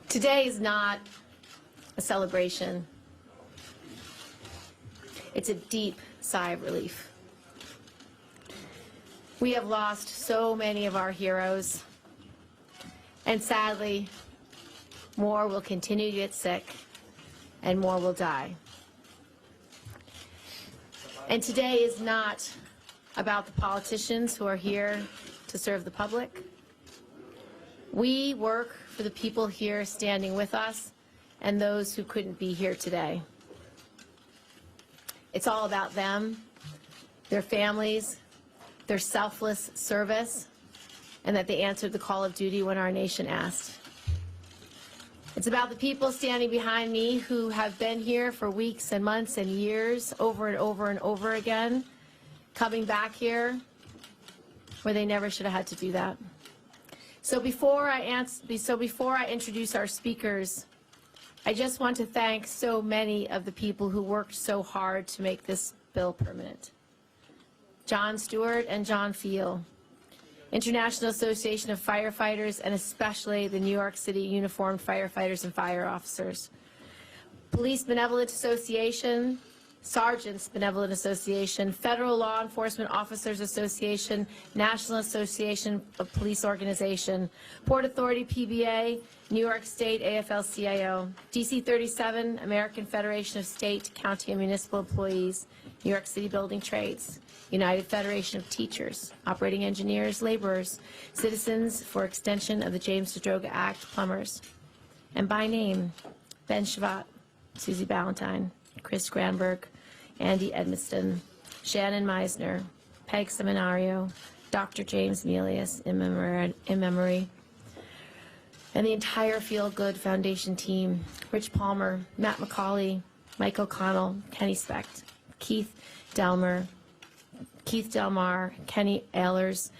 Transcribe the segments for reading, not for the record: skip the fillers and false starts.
Today is not a celebration. It's a deep sigh of relief. We have lost so many of our heroes, and sadly, more will continue to get sick, and more will die. And today is not about the politicians who are here to serve the public. We work for the people here standing with us and those who couldn't be here today. It's all about them, their families, their selfless service, and that they answered the call of duty when our nation asked. It's about the people standing behind me who have been here for weeks and months and years, over and over and over again, coming back here where they never should have had to do that. So before I introduce our speakers, I just want to thank so many of the people who worked so hard to make this bill permanent. John Stewart and John Feel, International Association of Firefighters, and especially the New York City Uniformed Firefighters and Fire Officers, Police Benevolent Association, Sergeants Benevolent Association, Federal Law Enforcement Officers Association, National Association of Police Organization, Port Authority PBA, New York State AFL-CIO, DC 37, American Federation of State, County, and Municipal Employees, New York City Building Trades, United Federation of Teachers, Operating Engineers, Laborers, Citizens for Extension of the James Zadroga Act, Plumbers, and by name, Ben Shavat, Susie Ballantyne, Chris Granberg, Andy Edmiston, Shannon Meisner, Peg Seminario, Dr. James Melius, in memory, and the entire Feel Good Foundation team, Rich Palmer, Matt McCauley, Mike O'Connell, Kenny Specht, Keith Delmar, Kenny Ehlers,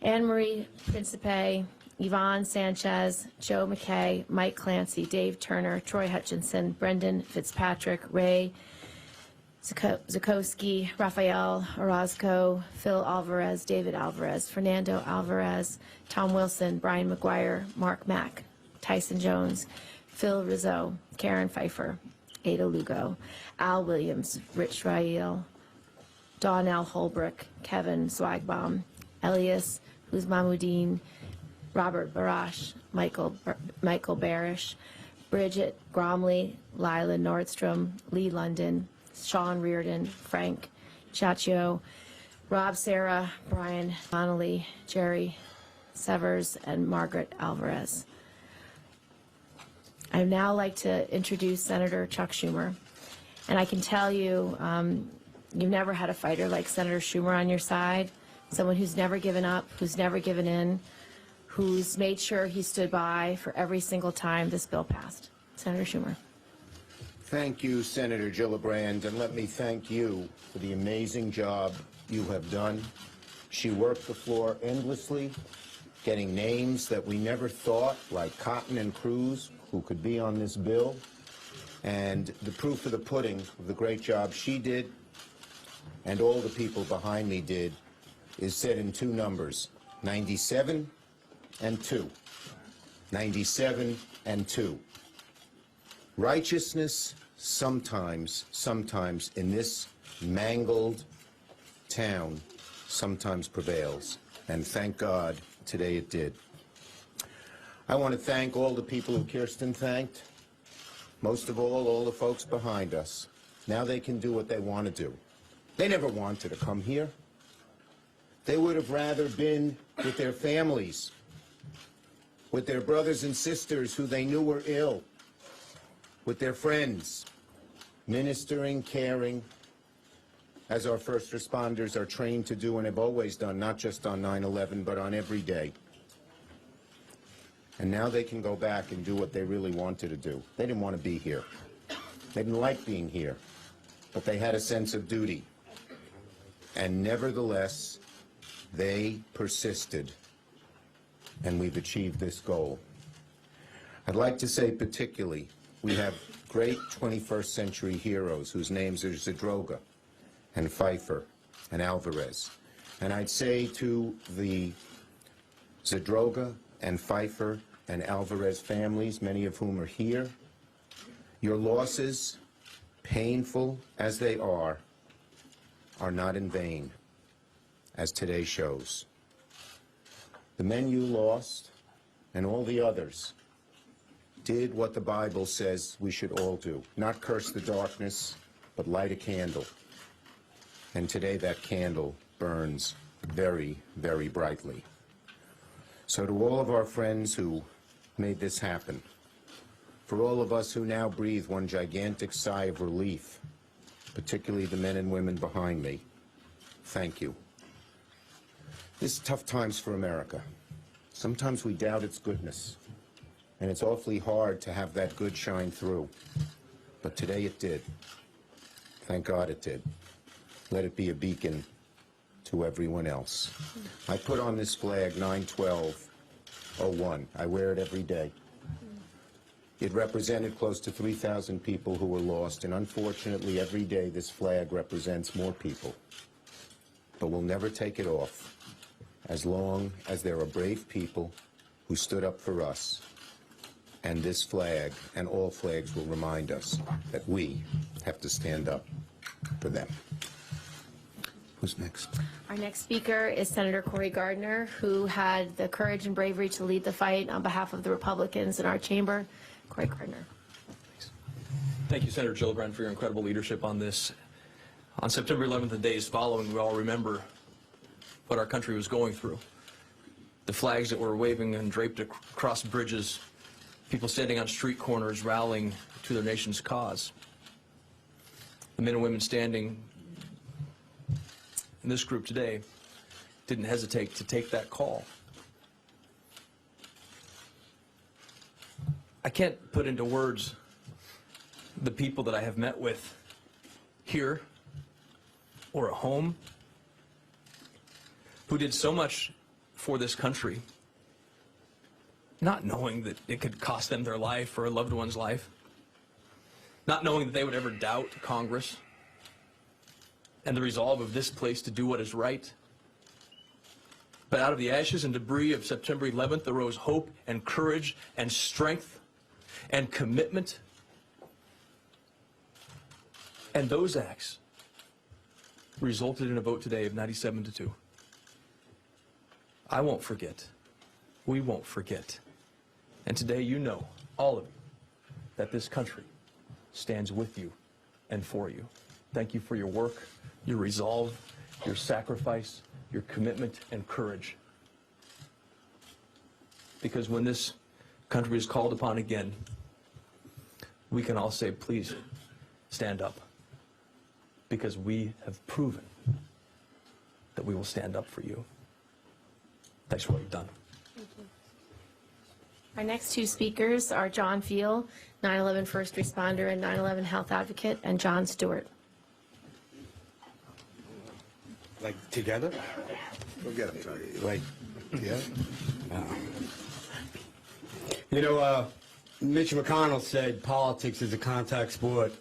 Anne-Marie Principe, Yvonne Sanchez, Joe McKay, Mike Clancy, Dave Turner, Troy Hutchinson, Brendan Fitzpatrick, Ray Zakowski, Rafael Orozco, Phil Alvarez, David Alvarez, Fernando Alvarez, Tom Wilson, Brian McGuire, Mark Mack, Tyson Jones, Phil Rizzo, Karin Pfeiffer, Ada Lugo, Al Williams, Rich Rael, Donnell Holbrook, Kevin Swagbaum, Elias Uzmamuddin, Robert Barash, Michael Barish, Bridget Gromley, Lila Nordstrom, Lee London, Sean Reardon, Frank Chaccio, Rob Sarah, Brian Donnelly, Jerry Severs, and Margaret Alvarez. I'd now like to introduce Senator Chuck Schumer. And I can tell you, you've never had a fighter like Senator Schumer on your side, someone who's never given up, who's never given in, who's made sure he stood by for every single time this bill passed. Senator Schumer. Thank you, Senator Gillibrand, and let me thank you for the amazing job you have done. She worked the floor endlessly, getting names that we never thought, like Cotton and Cruz, who could be on this bill. And the proof of the pudding of the great job she did and all the people behind me did is said in two numbers, 97 and 2. 97 and 2. Righteousness sometimes in this mangled town sometimes prevails, and thank God today it did. I want to thank all the people who Kirsten thanked, most of all the folks behind us. Now they can do what they want to do. They never wanted to come here. They would have rather been with their families, with their brothers and sisters who they knew were ill, with their friends, ministering, caring, as our first responders are trained to do and have always done, not just on 9/11, but on every day. And now they can go back and do what they really wanted to do. They didn't want to be here. They didn't like being here, but they had a sense of duty. And nevertheless, they persisted, and we've achieved this goal. I'd like to say particularly, we have great 21st century heroes whose names are Zadroga and Pfeiffer and Alvarez. And I'd say to the Zadroga and Pfeiffer and Alvarez families, many of whom are here. Your losses, painful as they are not in vain, as today shows. The men you lost and all the others did what the Bible says we should all do, not curse the darkness, but light a candle. And today that candle burns very, very brightly. So to all of our friends who made this happen, for all of us who now breathe one gigantic sigh of relief, particularly the men and women behind me, thank you. This is tough times for America. Sometimes we doubt its goodness, and it's awfully hard to have that good shine through. But today it did. Thank God it did. Let it be a beacon to everyone else. I put on this flag 9/12/01. I wear it every day. It represented close to 3,000 people who were lost, and unfortunately every day this flag represents more people. But we'll never take it off as long as there are brave people who stood up for us. And this flag and all flags will remind us that we have to stand up for them. Who's next? Our next speaker is Senator Cory Gardner, who had the courage and bravery to lead the fight on behalf of the Republicans in our chamber. Cory Gardner. Thank you, Senator Gillibrand, for your incredible leadership on this. On September 11th, the days following, we all remember what our country was going through. The flags that were waving and draped across bridges, people standing on street corners rallying to their nation's cause. The men and women standing in this group today didn't hesitate to take that call. I can't put into words the people that I have met with here or at home who did so much for this country, not knowing that it could cost them their life or a loved one's life, not knowing that they would ever doubt Congress and the resolve of this place to do what is right. But out of the ashes and debris of September 11th arose hope and courage and strength and commitment. And those acts resulted in a vote today of 97-2. I won't forget. We won't forget. And today you know, all of you, that this country stands with you and for you. Thank you for your work, your resolve, your sacrifice, your commitment and courage. Because when this country is called upon again, we can all say, please stand up. Because we have proven that we will stand up for you. Thanks for what you've done. Thank you. Our next two speakers are John Fiel, 9/11 first responder and 9/11 health advocate, and John Stewart. Like together? Go get him, Tony. Like, Yeah? you know, Mitch McConnell said politics is a contact sport.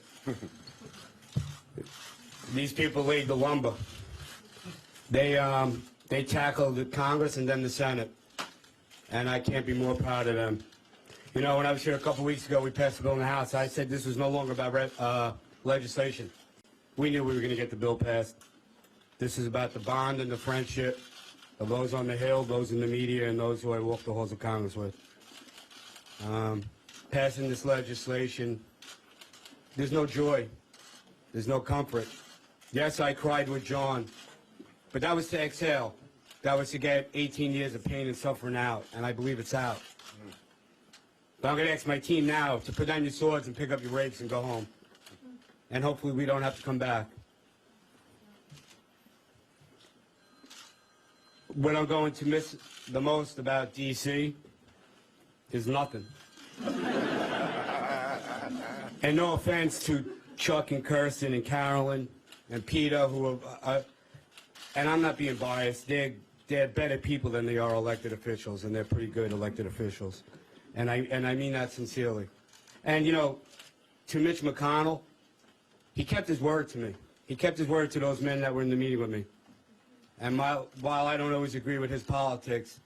These people laid the lumber. They tackled the Congress and then the Senate, and I can't be more proud of them. You know, when I was here a couple weeks ago, we passed a bill in the House. I said this was no longer about legislation. We knew we were going to get the bill passed. This is about the bond and the friendship of those on the Hill, those in the media, and those who I walk the halls of Congress with. Passing this legislation, there's no joy. There's no comfort. Yes, I cried with John, but that was to exhale. That was to get 18 years of pain and suffering out, and I believe it's out. But I'm going to ask my team now to put down your swords and pick up your rakes and go home. And hopefully we don't have to come back. What I'm going to miss the most about D.C. is nothing. And no offense to Chuck and Kirsten and Carolyn and Peter, who are, and I'm not being biased, they're better people than they are elected officials, and they're pretty good elected officials. And I mean that sincerely. And, you know, to Mitch McConnell, he kept his word to me. He kept his word to those men that were in the meeting with me. And while I don't always agree with his politics,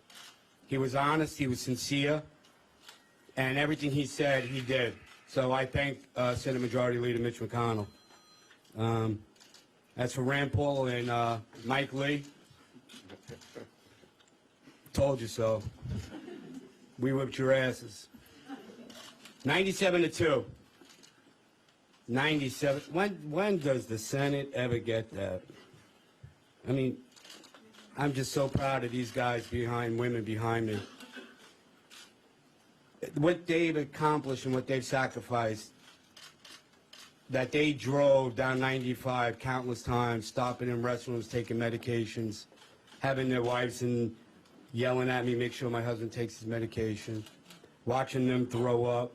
he was honest, he was sincere, and everything he said, he did. So I thank Senate Majority Leader Mitch McConnell. As for Rand Paul and Mike Lee, told you so. We whipped your asses. 97-2. 97. When does the Senate ever get that? I mean, I'm just so proud of these guys behind, women behind me. What they've accomplished and what they've sacrificed, that they drove down 95 countless times, stopping in restrooms, taking medications, having their wives and yelling at me, make sure my husband takes his medication, watching them throw up,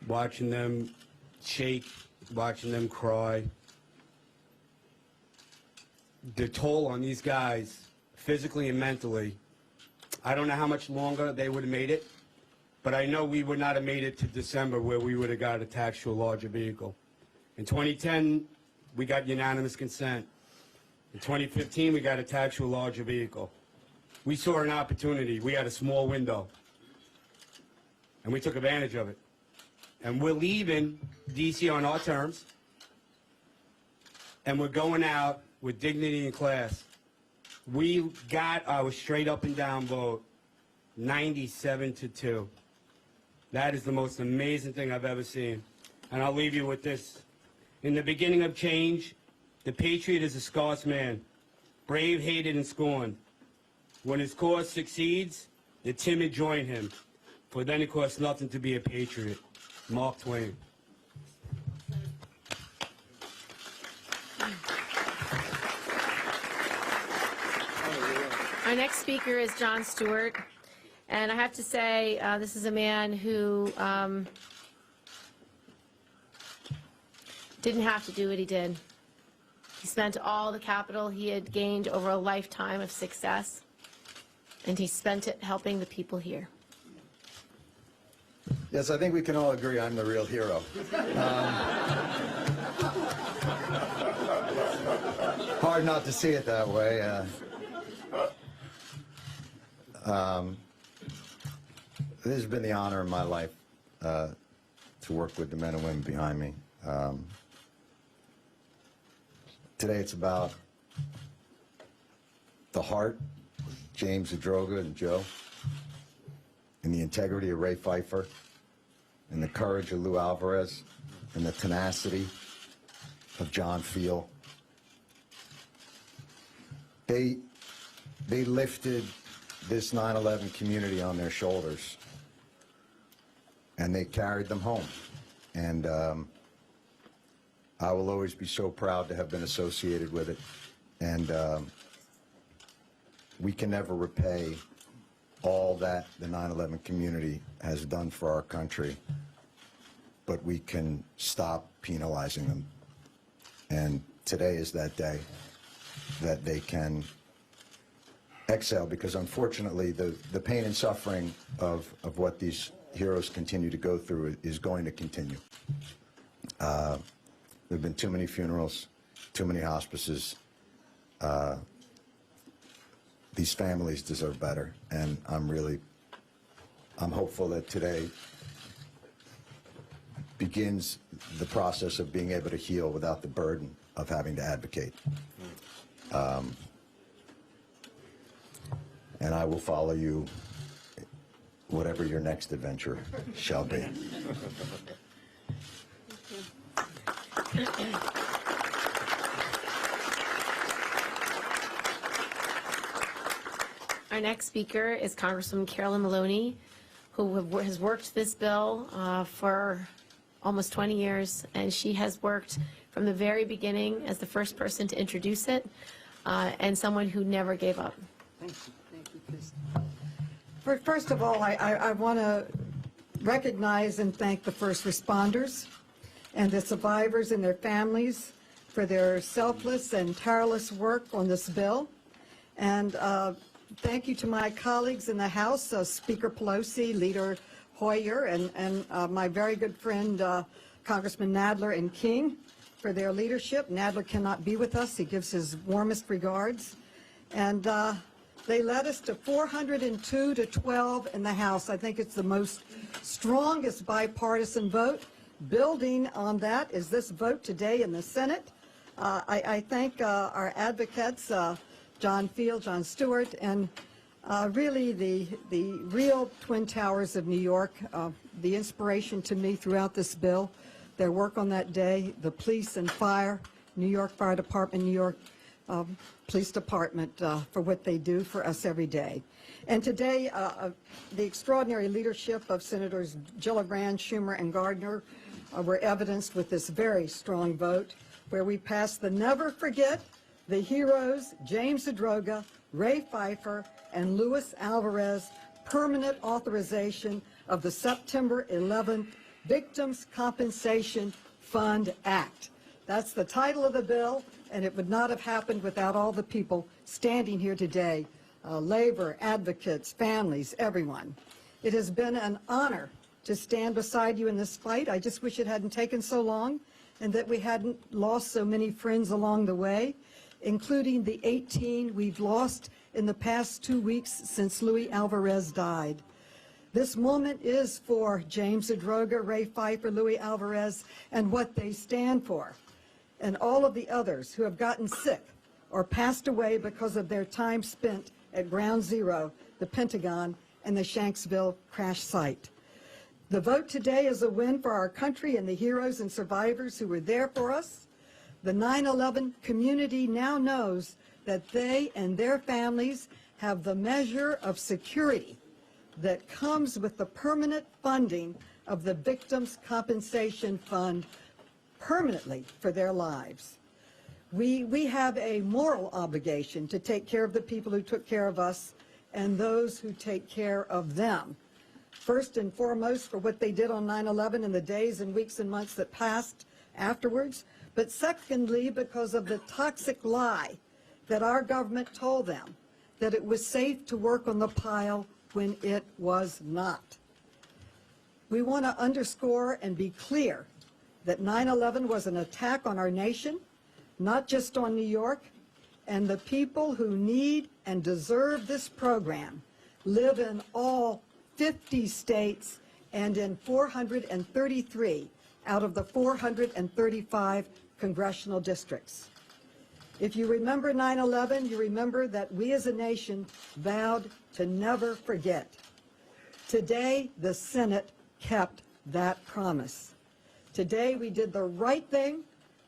watching them shake, watching them cry. The toll on these guys, physically and mentally, I don't know how much longer they would have made it, but I know we would not have made it to December where we would have got attached to a larger vehicle. In 2010, we got unanimous consent. In 2015, we got attached to a larger vehicle. We saw an opportunity. We had a small window, and we took advantage of it. And we're leaving D.C. on our terms, and we're going out with dignity and class. We got our straight up and down vote, 97-2. That is the most amazing thing I've ever seen. And I'll leave you with this. In the beginning of change, the patriot is a scarce man, brave, hated, and scorned. When his cause succeeds, the timid join him, for then it costs nothing to be a patriot. Mark Twain. Our next speaker is Jon Stewart, and I have to say, this is a man who didn't have to do what he did. He spent all the capital he had gained over a lifetime of success, and he spent it helping the people here. Yes, I think we can all agree I'm the real hero. Hard not to see it that way. This has been the honor of my life to work with the men and women behind me. Today it's about the heart, James Zadroga and Joe, and the integrity of Ray Pfeiffer, and the courage of Lou Alvarez, and the tenacity of John Field. They lifted this 9/11 community on their shoulders, and they carried them home. And I will always be so proud to have been associated with it. And we can never repay all that the 9/11 community has done for our country, but we can stop penalizing them. And today is that day that they can exhale, because unfortunately the pain and suffering of what these heroes continue to go through is going to continue. There have been too many funerals, too many hospices. These families deserve better, and I'm hopeful that today begins the process of being able to heal without the burden of having to advocate. And I will follow you, whatever your next adventure shall be. Our next speaker is Congresswoman Carolyn Maloney, who has worked this bill for almost 20 years, and she has worked from the very beginning as the first person to introduce it, and someone who never gave up. Thank you, Chris. First of all, I want to recognize and thank the first responders and the survivors and their families for their selfless and tireless work on this bill. And thank you to my colleagues in the House, Speaker Pelosi, Leader Hoyer, and my very good friend, Congressman Nadler and King, for their leadership. Nadler cannot be with us. He gives his warmest regards. And They led us to 402 to 12 in the House. I think it's the most strongest bipartisan vote. Building on that is this vote today in the Senate. I thank our advocates, John Field, John Stewart, and really the real Twin Towers of New York, the inspiration to me throughout this bill, their work on that day, the police and fire, New York Fire Department, New York Police Department, for what they do for us every day. And today, the extraordinary leadership of Senators Gillibrand, Schumer, and Gardner were evidenced with this very strong vote, where we passed the Never Forget the Heroes, James Zadroga, Ray Pfeiffer, and Luis Alvarez permanent authorization of the September 11th Victims Compensation Fund Act. That's the title of the bill, and it would not have happened without all the people standing here today, labor, advocates, families, everyone. It has been an honor to stand beside you in this fight. I just wish it hadn't taken so long and that we hadn't lost so many friends along the way, including the 18 we've lost in the past 2 weeks since Luis Alvarez died. This moment is for James Zadroga, Ray Pfeiffer, Luis Alvarez, and what they stand for, and all of the others who have gotten sick or passed away because of their time spent at Ground Zero, the Pentagon, and the Shanksville crash site. The vote today is a win for our country and the heroes and survivors who were there for us. The 9/11 community now knows that they and their families have the measure of security that comes with the permanent funding of the Victims Compensation Fund permanently for their lives. We have a moral obligation to take care of the people who took care of us and those who take care of them. First and foremost for what they did on 9/11 in the days and weeks and months that passed afterwards, but secondly because of the toxic lie that our government told them, that it was safe to work on the pile when it was not. We want to underscore and be clear that 9/11 was an attack on our nation, not just on New York, and the people who need and deserve this program live in all 50 states and in 433 out of the 435 congressional districts. If you remember 9/11, you remember that we as a nation vowed to never forget. Today, the Senate kept that promise. Today, we did the right thing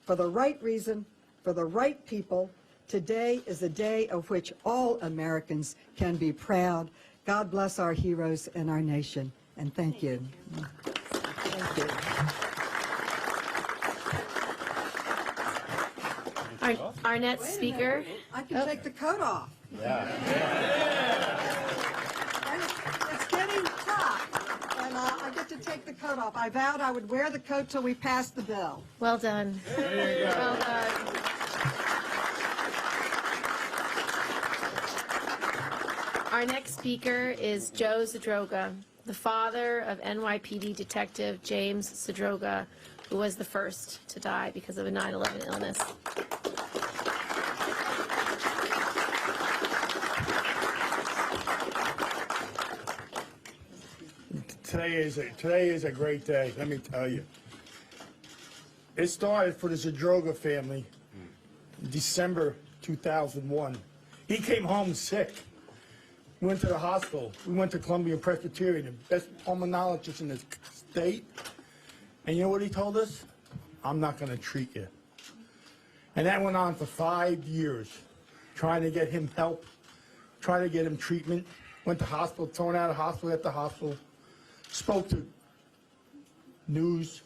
for the right reason, for the right people. Today is a day of which all Americans can be proud. God bless our heroes and our nation, and thank you. Thank you. Our next speaker. I can take the coat off. Yeah. It's getting hot, and I get to take the coat off. I vowed I would wear the coat till we passed the bill. Well done. Well done. Our next speaker is Joe Zadroga, the father of NYPD Detective James Zadroga, who was the first to die because of a 9/11 illness. Today is a great day, let me tell you. It started for the Zadroga family in December 2001. He came home sick. We went to the hospital. We went to Columbia Presbyterian, the best pulmonologist in the state. And you know what he told us? I'm not going to treat you. And that went on for 5 years, trying to get him help, trying to get him treatment. Went to hospital, thrown out of hospital at the hospital. Spoke to news,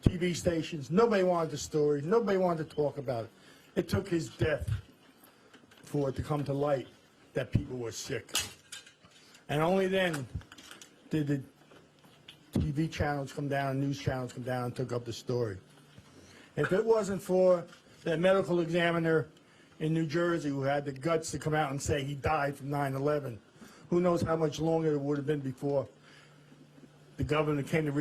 TV stations. Nobody wanted the story. Nobody wanted to talk about it. It took his death for it to come to light that people were sick. And only then did the TV channels come down, news channels come down and took up the story. If it wasn't for that medical examiner in New Jersey who had the guts to come out and say he died from 9/11, who knows how much longer it would have been before the governor came to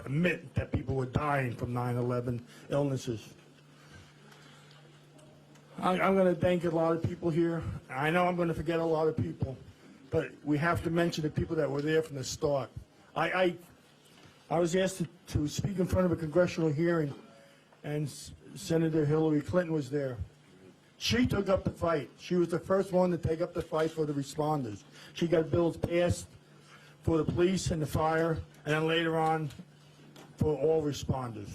admit that people were dying from 9/11 illnesses. I'm going to thank a lot of people here. I know I'm going to forget a lot of people, but we have to mention the people that were there from the start. I was asked to speak in front of a congressional hearing, and Senator Hillary Clinton was there. She took up the fight. She was the first one to take up the fight for the responders. She got bills passed for the police and the fire, and then later on for all responders.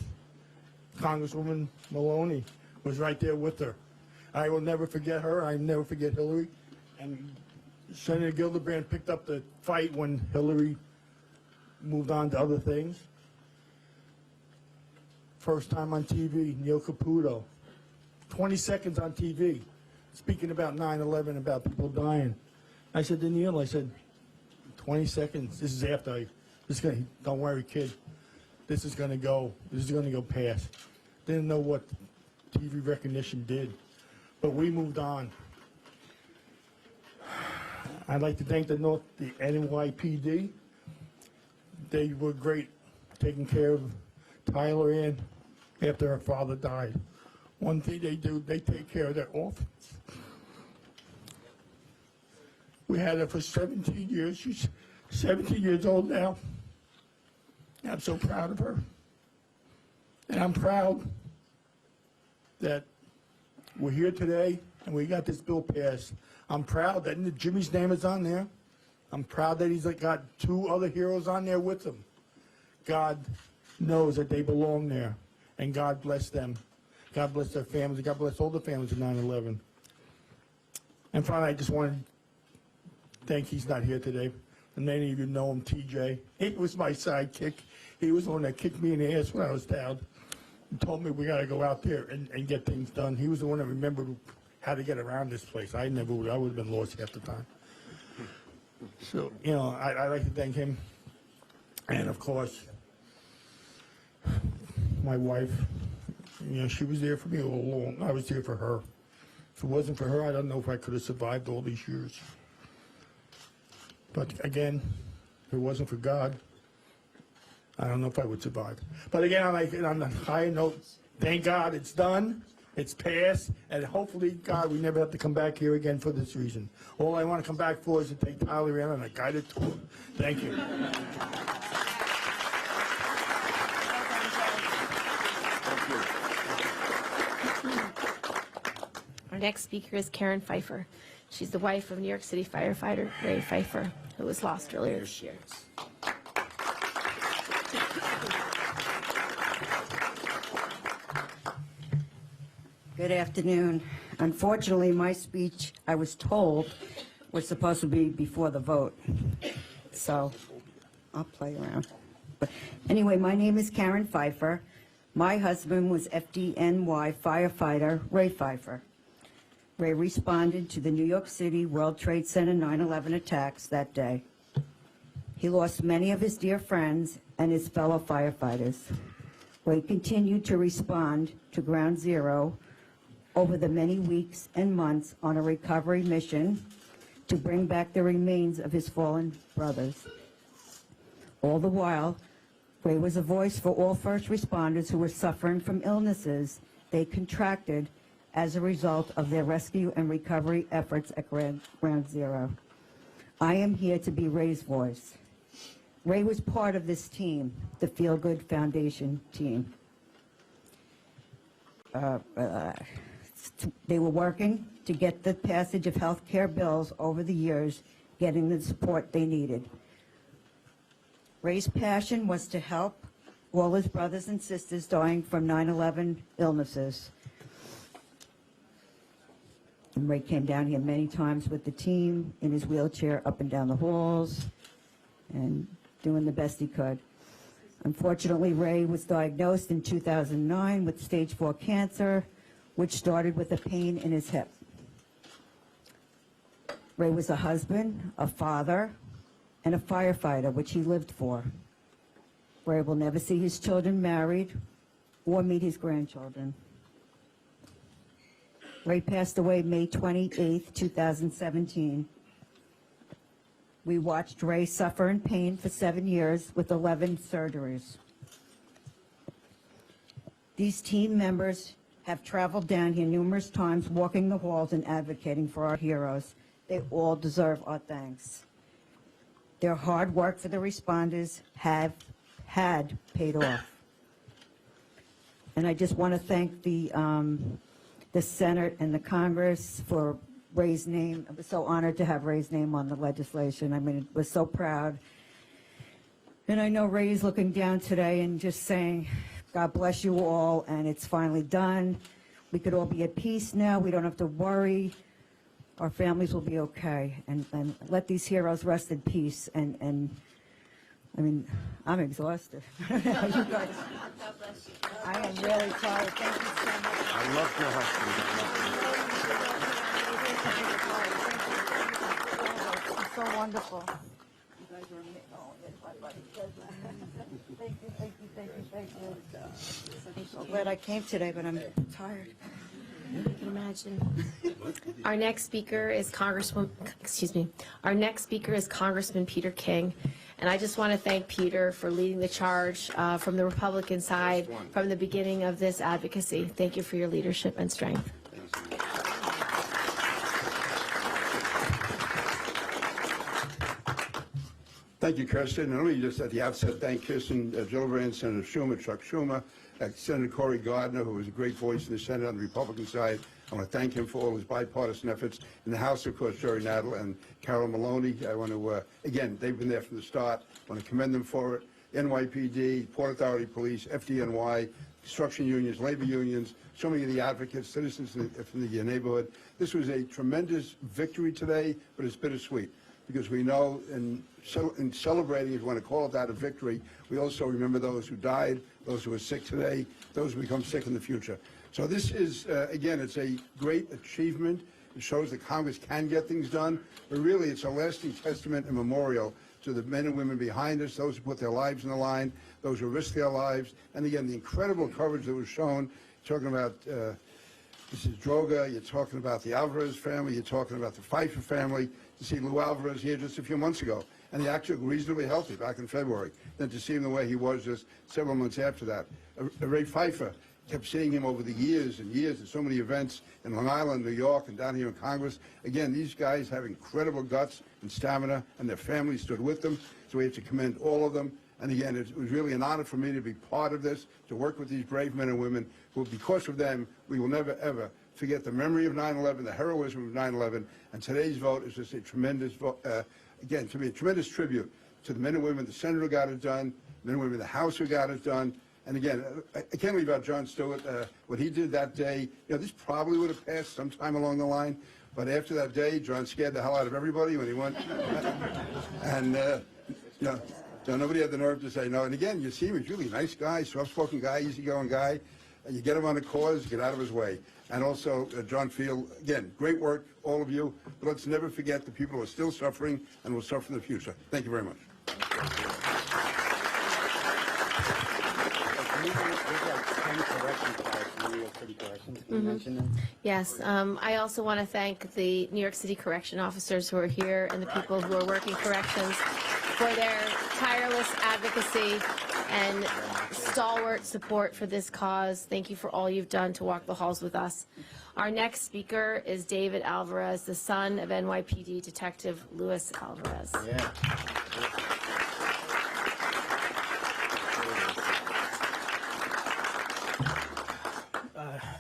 Congresswoman Maloney was right there with her. I will never forget her. I never forget Hillary. And Senator Gillibrand picked up the fight when Hillary moved on to other things. First time on TV, Neil Caputo. 20 seconds on TV, speaking about 9/11, about people dying. I said to Neil, I said, 20 seconds, this is after don't worry, kid. This is going to go past. Didn't know what TV recognition did, but we moved on. I'd like to thank the NYPD. They were great taking care of Tyler Ann after her father died. One thing they do, they take care of their orphans. We had her for 17 years. She's 17 years old now. I'm so proud of her. And I'm proud that we're here today and we got this bill passed. I'm proud that Jimmy's name is on there. I'm proud that he's got 2 other heroes on there with him. God knows that they belong there, and God bless them. God bless their families. God bless all the families of 9/11. And finally, I just want to thank, he's not here today, and many of you know him, TJ. He was my sidekick. He was the one that kicked me in the ass when I was down and told me we got to go out there and get things done. He was the one that remembered how to get around this place. I would have been lost half the time. So, you know, I'd like to thank him. And, of course, my wife. You know, she was there for me all along. I was there for her. If it wasn't for her, I don't know if I could have survived all these years. But again, if it wasn't for God, I don't know if I would survive. But again, on the high note, thank God it's done, it's passed, and hopefully, God, we never have to come back here again for this reason. All I want to come back for is to take Tyler in on a guided tour. Thank you. Our next speaker is Karin Pfeiffer. She's the wife of New York City firefighter Ray Pfeiffer, who was lost earlier this year. Good afternoon. Unfortunately, my speech, I was told, was supposed to be before the vote. So I'll play around. But anyway, my name is Karin Pfeiffer. My husband was FDNY firefighter Ray Pfeiffer. Ray responded to the New York City World Trade Center 9/11 attacks that day. He lost many of his dear friends and his fellow firefighters. Ray continued to respond to Ground Zero over the many weeks and months on a recovery mission to bring back the remains of his fallen brothers. All the while, Ray was a voice for all first responders who were suffering from illnesses they contracted as a result of their rescue and recovery efforts at Ground Zero. I am here to be Ray's voice. Ray was part of this team, the Feel Good Foundation team. They were working to get the passage of health care bills over the years, getting the support they needed. Ray's passion was to help all his brothers and sisters dying from 9/11 illnesses. And Ray came down here many times with the team in his wheelchair up and down the halls and doing the best he could. Unfortunately, Ray was diagnosed in 2009 with stage 4 cancer, which started with a pain in his hip. Ray was a husband, a father, and a firefighter, which he lived for. Ray will never see his children married or meet his grandchildren. Ray passed away May 28, 2017. We watched Ray suffer in pain for 7 years with 11 surgeries. These team members have traveled down here numerous times, walking the halls and advocating for our heroes. They all deserve our thanks. Their hard work for the responders had paid off. And I just want to thank the Senate and the Congress for Ray's name. I was so honored to have Ray's name on the legislation. I mean, it was so proud. And I know Ray's looking down today and just saying, God bless you all, and it's finally done. We could all be at peace now. We don't have to worry. Our families will be okay. And let these heroes rest in peace. And I mean, I'm exhausted. You guys, I am really tired. Thank you so much. I love your husband. It's so wonderful. You guys are amazing. Oh, yes, my buddy. Thank you, thank you, thank you, thank you. I'm so glad I came today, but I'm tired. You can imagine. Our next speaker is Our next speaker is Congressman Peter King. And I just want to thank Peter for leading the charge from the Republican side from the beginning of this advocacy. Thank you for your leadership and strength. Thank you, Kirsten. And let me just at the outset thank Kirsten Gillibrand, Senator Schumer, Chuck Schumer, Sen Cory Gardner, who was a great voice in the Senate on the Republican side. I want to thank him for all his bipartisan efforts. In the House, of course, Jerry Nadler and Carolyn Maloney. I want to, again, they've been there from the start. I want to commend them for it. NYPD, Port Authority Police, FDNY, construction unions, labor unions, so many of the advocates, citizens from the neighborhood. This was a tremendous victory today, but it's bittersweet, because we know in celebrating, if you want to call it that, a victory, we also remember those who died, those who are sick today, those who become sick in the future. So this is, again, it's a great achievement. It shows that Congress can get things done, but really it's a lasting testament and memorial to the men and women behind us, those who put their lives on the line, those who risked their lives, and again, the incredible coverage that was shown, talking about Zadroga, you're talking about the Alvarez family, you're talking about the Pfeiffer family, to see Lou Alvarez here just a few months ago, and he actually looked reasonably healthy back in February, then to see him the way he was just several months after that. Ray Pfeiffer, kept seeing him over the years and years at so many events in Long Island, New York, and down here in Congress. Again, these guys have incredible guts and stamina, and their families stood with them, so we have to commend all of them. And again, it was really an honor for me to be part of this, to work with these brave men and women who, because of them, we will never, ever forget the memory of 9/11, the heroism of 9/11, and today's vote is just a tremendous vote, again, to be a tremendous tribute to the men and women, the senator who got it done, men and women in the House who got it done. And again, I can't leave out Jon Stewart, what he did that day. You know, this probably would have passed sometime along the line, but after that day, Jon scared the hell out of everybody when he went. And, you know, so nobody had the nerve to say no. And again, you see him, he's really a nice guy, soft-spoken guy, easygoing guy. And you get him on a cause, get out of his way. And also, John Field, again, great work, all of you. But let's never forget the people who are still suffering and will suffer in the future. Thank you very much. Yes, I also want to thank the New York City correction officers who are here and the people who are working corrections for their tireless advocacy and stalwart support for this cause. Thank you for all you've done to walk the halls with us. Our next speaker is David Alvarez, the son of NYPD Detective Louis Alvarez. Yeah.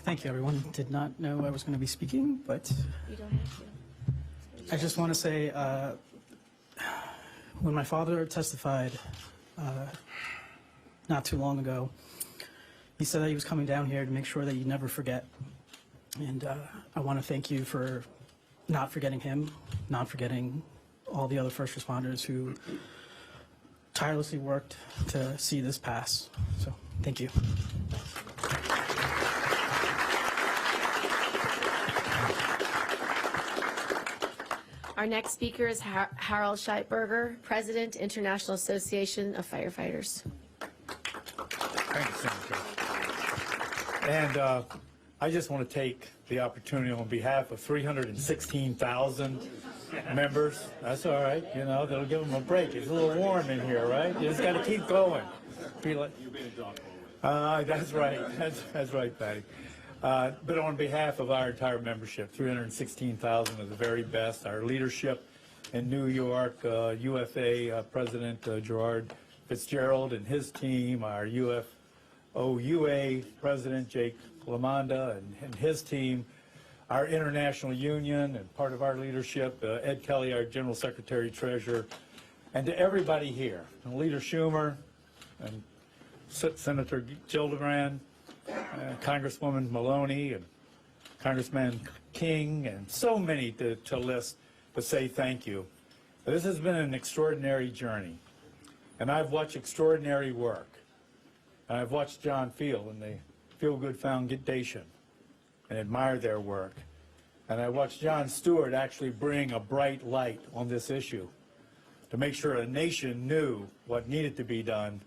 Thank you, everyone. Did not know I was going to be speaking, but You don't have to. I just want to say, when my father testified not too long ago, he said that he was coming down here to make sure that you never forget. And I want to thank you for not forgetting him, not forgetting all the other first responders who tirelessly worked to see this pass. So, thank you. Our next speaker is Harold Berger, President, International Association of Firefighters. Thank you, Senator. And I just want to take the opportunity on behalf of 316,000 members. That's all right, you know, they'll give them a break. It's a little warm in here, right? You just got to keep going. That's right. That's right, Patty. But on behalf of our entire membership, 316,000 of the very best, our leadership in New York, UFA President Gerard Fitzgerald and his team, our UFOUA President Jake Lamanda and his team, our International Union and part of our leadership, Ed Kelly, our General Secretary Treasurer, and to everybody here, and Leader Schumer, and Senator Gillibrand, Congresswoman Maloney, and Congressman King, and so many to list to say thank you. This has been an extraordinary journey, and I've watched extraordinary work. And I've watched John Field and the Feel Good Foundation and admire their work. And I watched John Stewart actually bring a bright light on this issue to make sure a nation knew what needed to be done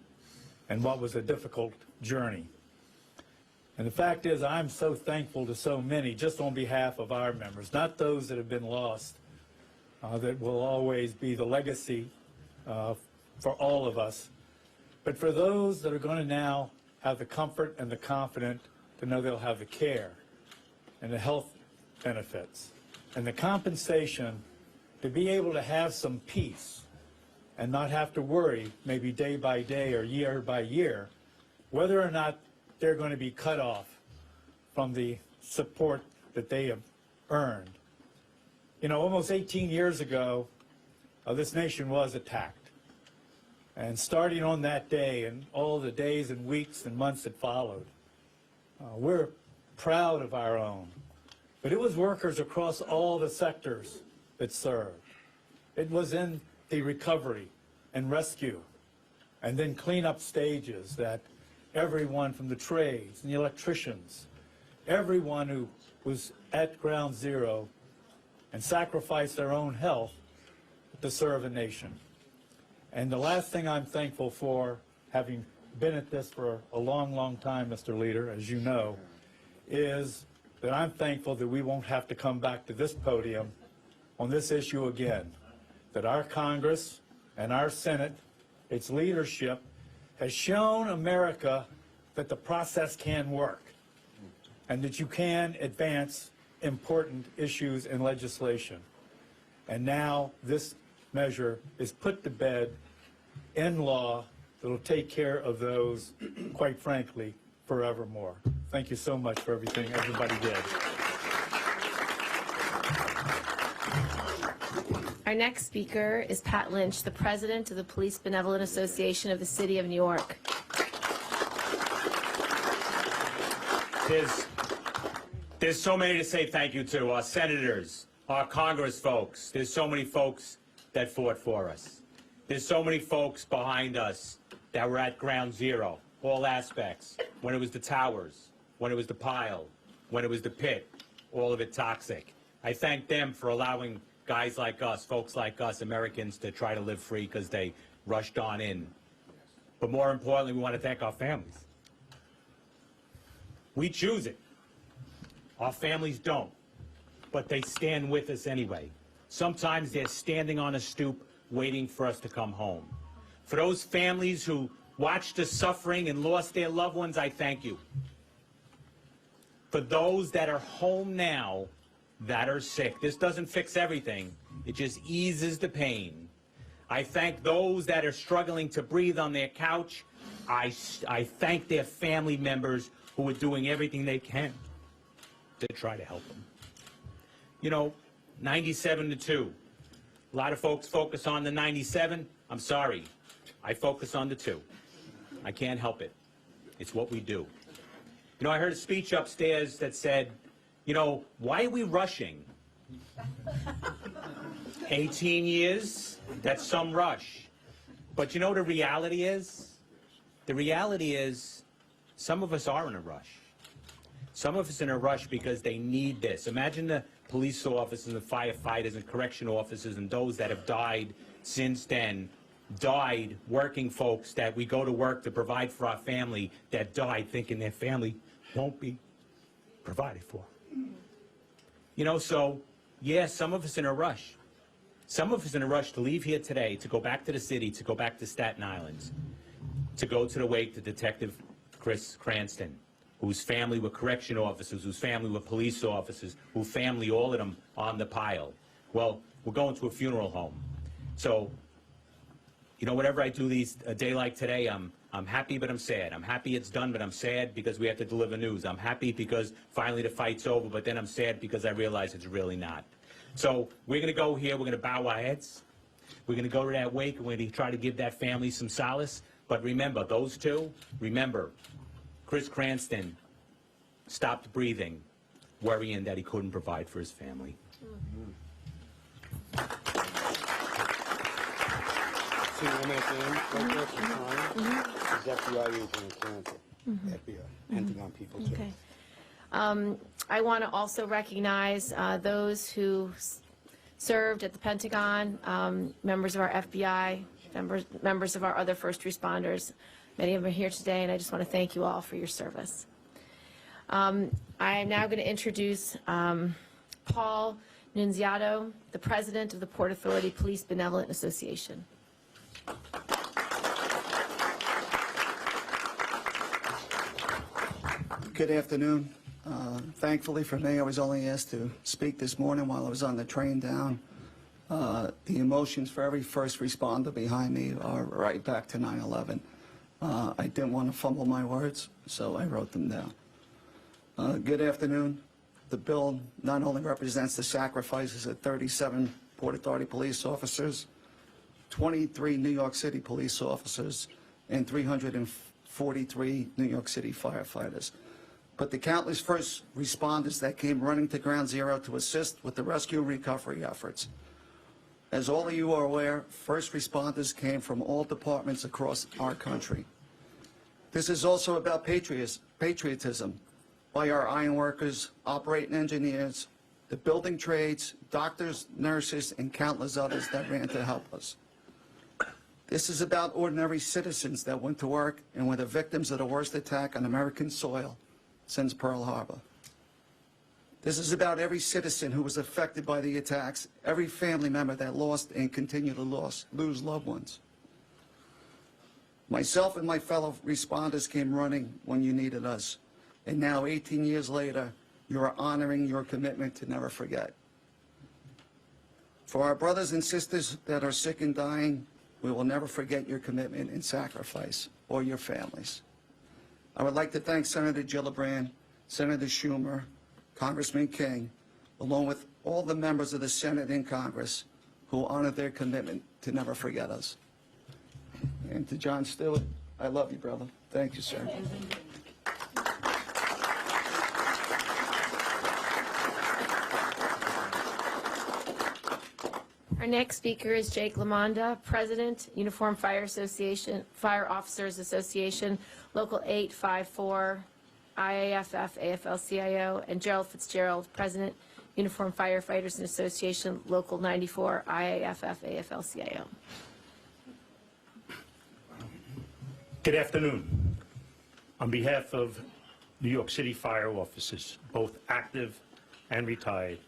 and what was a difficult journey. And the fact is, I'm so thankful to so many, just on behalf of our members, not those that have been lost, that will always be the legacy for all of us, but for those that are going to now have the comfort and the confidence to know they'll have the care and the health benefits and the compensation to be able to have some peace and not have to worry maybe day by day or year by year whether or not they're going to be cut off from the support that they have earned. You know, almost 18 years ago, this nation was attacked. And starting on that day and all the days and weeks and months that followed, we're proud of our own. But it was workers across all the sectors that served. It was in the recovery and rescue and then cleanup stages that everyone from the trades and the electricians, everyone who was at ground zero and sacrificed their own health to serve a nation. And the last thing I'm thankful for, having been at this for a long, long time, Mr. Leader, as you know, is that I'm thankful that we won't have to come back to this podium on this issue again, that our Congress and our Senate, its leadership, has shown America that the process can work and that you can advance important issues in legislation. And now this measure is put to bed in law that will take care of those, quite frankly, forevermore. Thank you so much for everything everybody did. Our next speaker is Pat Lynch, the president of the Police Benevolent Association of the City of New York. There's so many to say thank you to, our senators, our Congress folks. There's so many folks that fought for us. There's so many folks behind us that were at ground zero, all aspects, when it was the towers, when it was the pile, when it was the pit, all of it toxic. I thank them for allowing guys like us, folks like us, Americans, to try to live free because they rushed on in. But more importantly, we want to thank our families. We choose it. Our families don't, but they stand with us anyway. Sometimes they're standing on a stoop waiting for us to come home. For those families who watched the suffering and lost their loved ones, I thank you. For those that are home now that are sick, this doesn't fix everything. It just eases the pain. I thank those that are struggling to breathe on their couch. I thank their family members who are doing everything they can to try to help them. You know, 97-2. A lot of folks focus on the 97. I'm sorry. I focus on the 2. I can't help it. It's what we do. You know, I heard a speech upstairs that said, you know, why are we rushing? 18 years, that's some rush. But you know what the reality is? The reality is some of us are in a rush. Some of us in a rush because they need this. Imagine the police officers and firefighters and correction officers and those that have died since then, died working folks that we go to work to provide for our family that died thinking their family won't be provided for. You know, so, yeah, some of us in a rush. Some of us in a rush to leave here today, to go back to the city, to go back to Staten Island, to go to the wake to Detective Chris Cranston, whose family were correction officers, whose family were police officers, whose family, all of them on the pile. Well, we're going to a funeral home. So, you know, whenever I do a day like today, I'm happy, but I'm sad. I'm happy it's done, but I'm sad because we have to deliver news. I'm happy because finally the fight's over, but then I'm sad because I realize it's really not. So we're going to go here, we're going to bow our heads. We're going to go to that wake, and we're going to try to give that family some solace. But remember, those two, remember, Chris Cranston stopped breathing, worrying that he couldn't provide for his family. See, I'm at the end, right there, she's fine. She's FBI agent in cancer. FBI, hunting on people too. Okay. I want to also recognize those who served at the Pentagon, members of our FBI, members of our other first responders. Many of them are here today, and I just want to thank you all for your service. I am now going to introduce Paul Nunziato, the president of the Port Authority Police Benevolent Association. Good afternoon. Thankfully for me, I was only asked to speak this morning while I was on the train down. The emotions for every first responder behind me are right back to 9/11. I didn't want to fumble my words, so I wrote them down. Good afternoon. The bill not only represents the sacrifices of 37 Port Authority police officers, 23 New York City police officers, and 343 New York City firefighters, but the countless first responders that came running to Ground Zero to assist with the rescue and recovery efforts. As all of you are aware, first responders came from all departments across our country. This is also about patriotism by our ironworkers, operating engineers, the building trades, doctors, nurses, and countless others that ran to help us. This is about ordinary citizens that went to work and were the victims of the worst attack on American soil since Pearl Harbor. This is about every citizen who was affected by the attacks, every family member that lost and continue to lose loved ones. Myself and my fellow responders came running when you needed us, and now 18 years later, you are honoring your commitment to never forget. For our brothers and sisters that are sick and dying, we will never forget your commitment and sacrifice, or your families. I would like to thank Senator Gillibrand, Senator Schumer, Congressman King, along with all the members of the Senate and Congress who honored their commitment to never forget us. And to John Stewart, I love you, brother. Thank you, sir. Our next speaker is Jake Lamanda, President, Uniform Fire Association, Fire Officers Association, Local 854, IAFF, AFL-CIO, and Gerald Fitzgerald, President, Uniform Firefighters Association, Local 94, IAFF, AFL-CIO. Good afternoon. On behalf of New York City fire officers, both active and retired,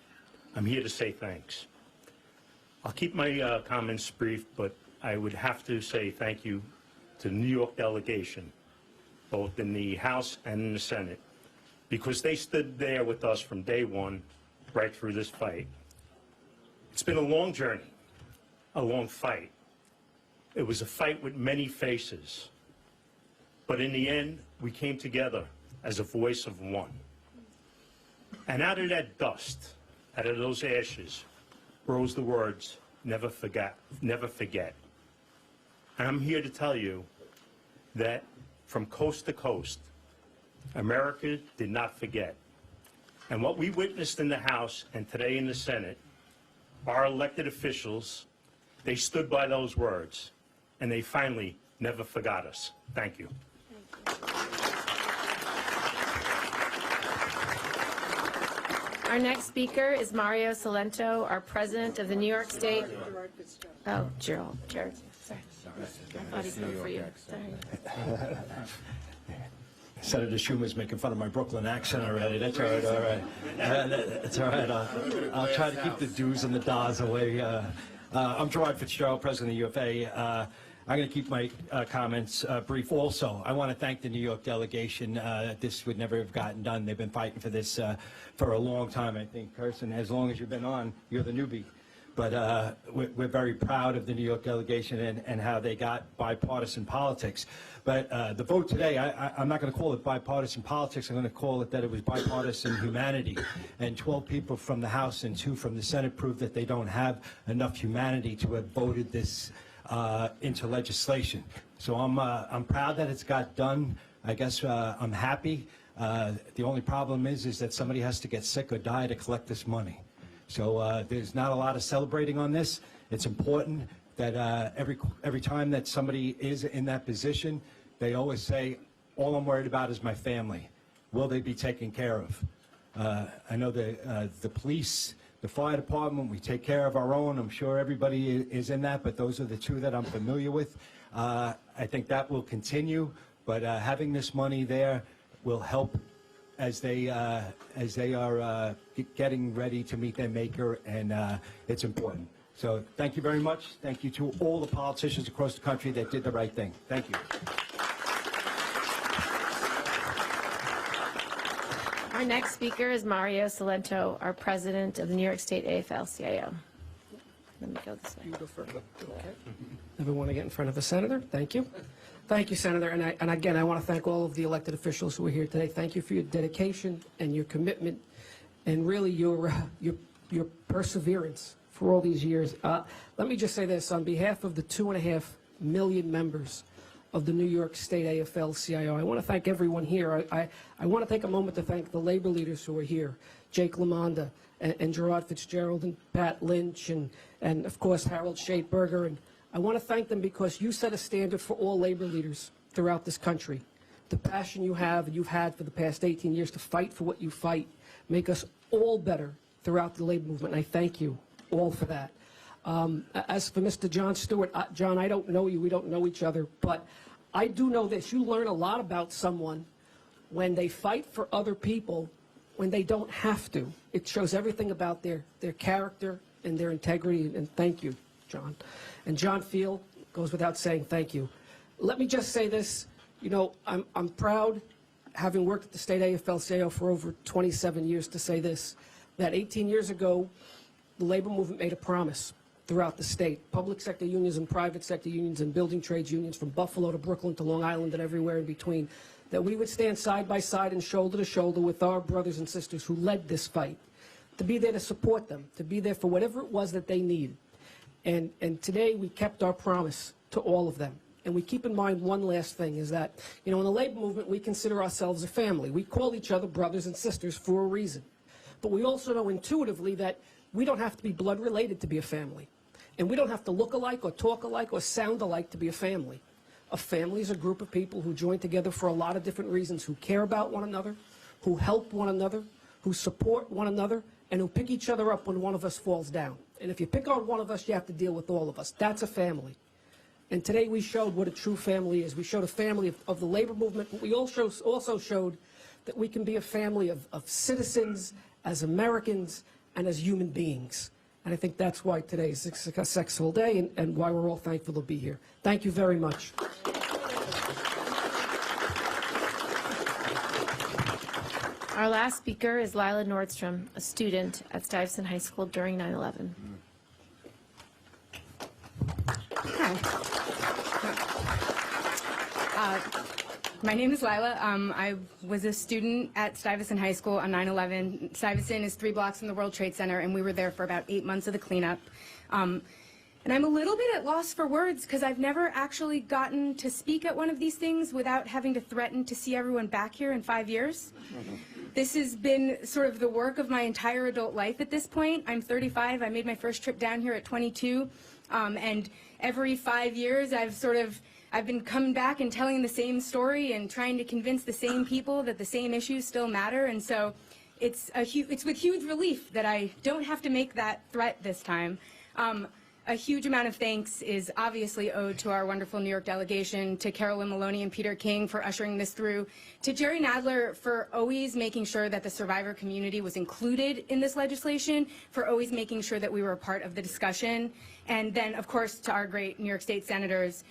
I'm here to say thanks. I'll keep my comments brief, but I would have to say thank you to the New York delegation, both in the House and in the Senate, because they stood there with us from day one, right through this fight. It's been a long journey, a long fight. It was a fight with many faces, but in the end, we came together as a voice of one. And out of that dust, out of those ashes, rose the words, never forget, never forget. And I'm here to tell you that from coast to coast, America did not forget. And what we witnessed in the House and today in the Senate, our elected officials, they stood by those words, and they finally never forgot us. Thank you. Our next speaker is Mario Salento, our president of the New York State. Oh, Gerald. Sorry. I thought he spoke for you. Sorry. Senator Schumer's making fun of my Brooklyn accent already. That's all right, all right. That's all right. I'll try to keep the do's and the da's away. I'm Gerard Fitzgerald, president of the UFA. I'm going to keep my comments brief also. I want to thank the New York delegation. This would never have gotten done. They've been fighting for this for a long time. I think, Kirsten, as long as you've been on, you're the newbie. But we're very proud of the New York delegation and how they got bipartisan politics. But the vote today, I'm not going to call it bipartisan politics. I'm going to call it that it was bipartisan humanity. And 12 people from the House and 2 from the Senate proved that they don't have enough humanity to have voted this into legislation. So I'm proud that it's got done. I guess I'm happy. The only problem is that somebody has to get sick or die to collect this money. So there's not a lot of celebrating on this. It's important that every time that somebody is in that position, they always say, all I'm worried about is my family. Will they be taken care of? I know the police, the fire department, we take care of our own. I'm sure everybody is in that, but those are the 2 that I'm familiar with. I think that will continue, but having this money there will help as they are getting ready to meet their maker, and it's important. So thank you very much. Thank you to all the politicians across the country that did the right thing. Thank you. Our next speaker is Mario Salento, our president of the New York State AFL-CIO. Let me go this way. You go first. Okay. Never want to get in front of a senator. Thank you. Thank you, Senator. And again, I want to thank all of the elected officials who are here today. Thank you for your dedication and your commitment and really your perseverance for all these years. Let me just say this. On behalf of the 2.5 million members of the New York State AFL-CIO, I want to thank everyone here. I want to take a moment to thank the labor leaders who are here, Jake Lamanda and Gerard Fitzgerald and Pat Lynch and of course, Harold Shade Berger. And I want to thank them because you set a standard for all labor leaders throughout this country. The passion you have and you've had for the past 18 years to fight for what you fight make us all better throughout the labor movement, and I thank you all for that. As for Mr. John Stewart, John, I don't know you, we don't know each other, but I do know this. You learn a lot about someone when they fight for other people when they don't have to. It shows everything about their character and their integrity, and thank you, John. And John Field, goes without saying thank you. Let me just say this, you know, I'm proud, having worked at the state AFL-CIO for over 27 years, to say this, that 18 years ago, the labor movement made a promise throughout the state, public sector unions and private sector unions and building trades unions from Buffalo to Brooklyn to Long Island and everywhere in between, that we would stand side by side and shoulder to shoulder with our brothers and sisters who led this fight, to be there to support them, to be there for whatever it was that they needed. And today we kept our promise to all of them. And we keep in mind one last thing, is that, you know, in the labor movement, we consider ourselves a family. We call each other brothers and sisters for a reason. But we also know intuitively that we don't have to be blood related to be a family. And we don't have to look alike or talk alike or sound alike to be a family. A family is a group of people who join together for a lot of different reasons, who care about one another, who help one another, who support one another, and who pick each other up when one of us falls down. And if you pick on one of us, you have to deal with all of us. That's a family. And today we showed what a true family is. We showed a family of the labor movement, but we also showed that we can be a family of citizens, as Americans, and as human beings. And I think that's why today is a successful day and why we're all thankful to be here. Thank you very much. Our last speaker is Lila Nordstrom, a student at Stuyvesant High School during 9/11. My name is Lila. I was a student at Stuyvesant High School on 9/11. Stuyvesant is 3 blocks from the World Trade Center, and we were there for about 8 months of the cleanup. And I'm a little bit at loss for words because I've never actually gotten to speak at one of these things without having to threaten to see everyone back here in 5 years. This has been sort of the work of my entire adult life at this point. I'm 35. I made my first trip down here at 22. And every 5 years I've been coming back and telling the same story and trying to convince the same people that the same issues still matter. And so it's with huge relief that I don't have to make that threat this time. a huge amount of thanks is obviously owed to our wonderful New York delegation, to Carolyn Maloney and Peter King for ushering this through, to Jerry Nadler for always making sure that the survivor community was included in this legislation, for always making sure that we were a part of the discussion, and then, of course, to our great New York State senators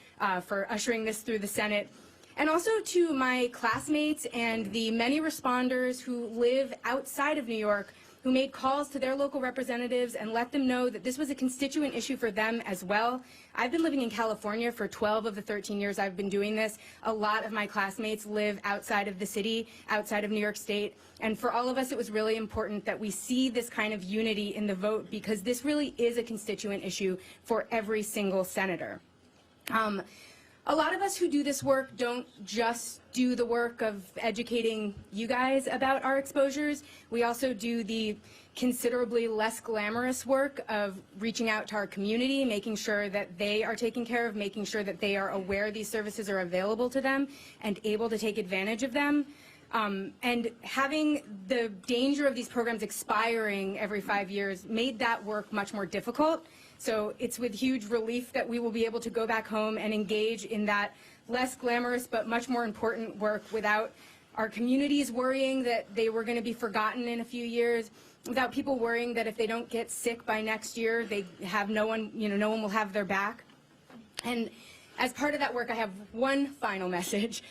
for ushering this through the Senate. And also to my classmates and the many responders who live outside of New York, who made calls to their local representatives and let them know that this was a constituent issue for them as well. I've been living in California for 12 of the 13 years I've been doing this. A lot of my classmates live outside of the city, outside of New York State. And for all of us, it was really important that we see this kind of unity in the vote, because this really is a constituent issue for every single senator. A lot of us who do this work don't just do the work of educating you guys about our exposures. We also do the considerably less glamorous work of reaching out to our community, making sure that they are taken care of, making sure that they are aware these services are available to them and able to take advantage of them. And having the danger of these programs expiring every 5 years made that work much more difficult. So it's with huge relief that we will be able to go back home and engage in that less glamorous but much more important work without our communities worrying that they were going to be forgotten in a few years, without people worrying that if they don't get sick by next year, they have no one will have their back. And as part of that work, I have one final message,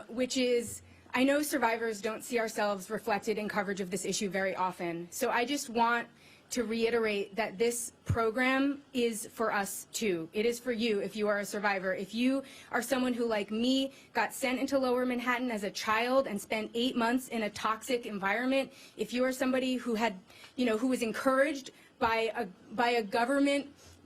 which is, I know survivors don't see ourselves reflected in coverage of this issue very often. So I just want to reiterate that this program is for us too. It is for you if you are a survivor. If you are someone who, like me, got sent into Lower Manhattan as a child and spent 8 months in a toxic environment, if you are somebody who had, who was encouraged by a government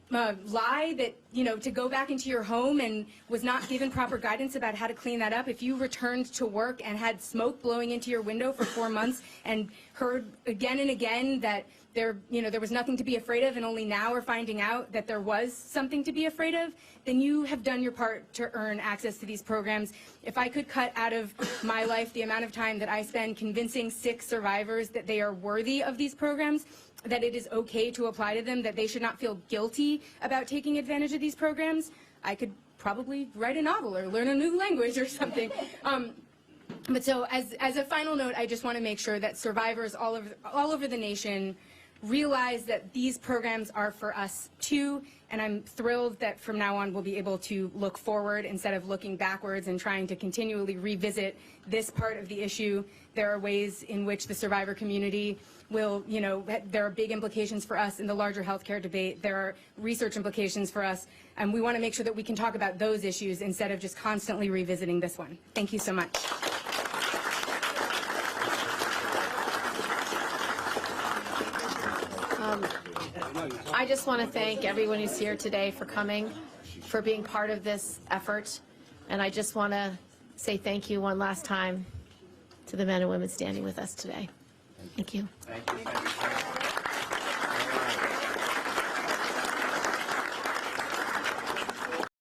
lie that, to go back into your home and was not given proper guidance about how to clean that up, if you returned to work and had smoke blowing into your window for 4 months and heard again and again that there was nothing to be afraid of, and only now are finding out that there was something to be afraid of, then you have done your part to earn access to these programs. If I could cut out of my life the amount of time that I spend convincing sick survivors that they are worthy of these programs, that it is okay to apply to them, that they should not feel guilty about taking advantage of these programs, I could probably write a novel or learn a new language or something. But so as a final note, I just want to make sure that survivors all over the nation realize that these programs are for us too, and I'm thrilled that from now on we'll be able to look forward instead of looking backwards and trying to continually revisit this part of the issue. There are ways in which the survivor community will, there are big implications for us in the larger healthcare debate. There are research implications for us, and we want to make sure that we can talk about those issues instead of just constantly revisiting this one. Thank you so much. I just want to thank everyone who's here today for coming, for being part of this effort, and I just want to say thank you one last time to the men and women standing with us today. Thank you. Thank you.